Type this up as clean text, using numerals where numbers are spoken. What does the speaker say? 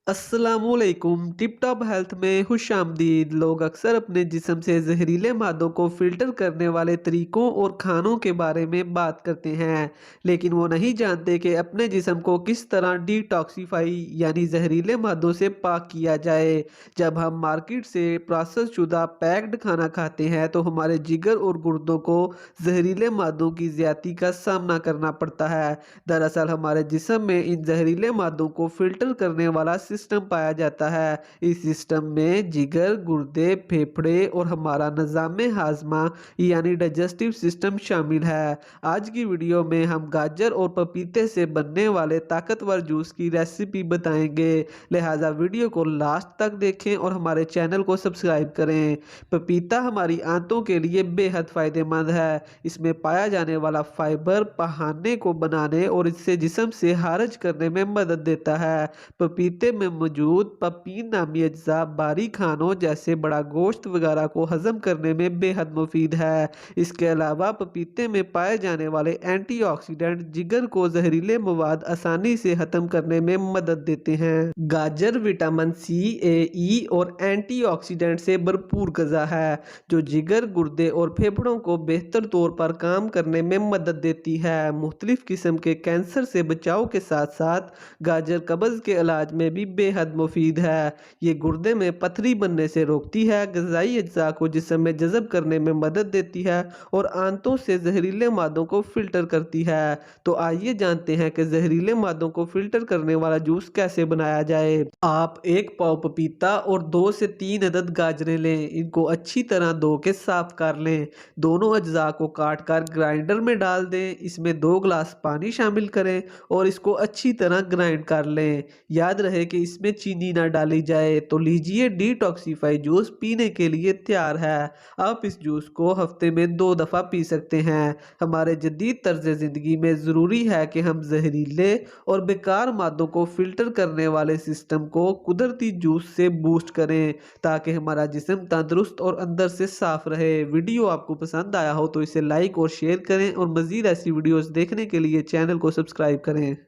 अस्सलामुअलैकुम। Tip top health में खुश आमदीद। लोग अक्सर अपने जिस्म से जहरीले मादों को फिल्टर करने वाले तरीकों और खानों के बारे में बात करते हैं, लेकिन वो नहीं जानते कि अपने जिस्म को किस तरह डिटॉक्सिफाई यानी जहरीले मादों से पाक किया जाए। जब हम मार्केट से प्रोसेस शुदा पैक्ड खाना खाते हैं तो हमारे जिगर और गुर्दों को जहरीले मादों की ज्यादती का सामना करना पड़ता है। दरअसल हमारे जिस्म में इन जहरीले मादों को फिल्टर करने वाला सिस्टम पाया जाता है। इस सिस्टम में जिगर, गुर्दे, फेफड़े और हमारा निज़ाम हाजमा यानी डाइजेस्टिव सिस्टम शामिल है। आज की वीडियो में हम गाजर और पपीते से बनने वाले ताकतवर जूस की रेसिपी बताएंगे, लिहाजा वीडियो को लास्ट तक देखें और हमारे चैनल को सब्सक्राइब करें। पपीता हमारी आंतों के लिए बेहद फायदेमंद है। इसमें पाया जाने वाला फाइबर पहाने को बनाने और इससे जिस्म से खारिज करने में मदद देता है। पपीते में मौजूद पपीन नामी अज्जा बारी खानों जैसे बड़ा गोश्त वगैरह को हजम करने में बेहद मुफीद है। इसके अलावा पपीते में पाए जाने वाले एंटीऑक्सीडेंट जिगर को जहरीले मवाद आसानी से खत्म करने में मदद देते हैं। गाजर विटामिन सी, ए, ई और एंटीऑक्सीडेंट से भरपूर गज़ा है जो जिगर, गुर्दे और फेफड़ों को बेहतर तौर पर काम करने में मदद देती है। मुख्तलिफ किस्म के कैंसर से बचाव के साथ साथ गाजर कब्ज़ के इलाज में भी बेहद मुफीद है। ये गुर्दे में पथरी बनने से रोकती है, ग़िज़ाई अज्जा को जिस्म में जज़ब करने में मदद देती है और आंतों से जहरीले मादों को फिल्टर करती है। तो आइए जानते हैं कि जहरीले मादों को फिल्टर करने वाला जूस कैसे बनाया जाए। आप एक पाव पपीता और 2 से 3 अदद गाजरें लें। इनको अच्छी तरह धो के साफ कर लें। दोनों अज्जा को काट कर ग्राइंडर में डाल दें। इसमें 2 गिलास पानी शामिल करें और इसको अच्छी तरह ग्राइंड कर लें। याद रहे कि इसमें चीनी ना डाली जाए। तो लीजिए, डिटॉक्सिफाई जूस पीने के लिए तैयार है। आप इस जूस को हफ्ते में 2 दफ़ा पी सकते हैं। हमारे जदीद तर्ज ज़िंदगी में ज़रूरी है कि हम जहरीले और बेकार मादों को फिल्टर करने वाले सिस्टम को कुदरती जूस से बूस्ट करें ताकि हमारा जिस्म तंदुरुस्त और अंदर से साफ रहे। वीडियो आपको पसंद आया हो तो इसे लाइक और शेयर करें और मज़ीद ऐसी वीडियोस देखने के लिए चैनल को सब्सक्राइब करें।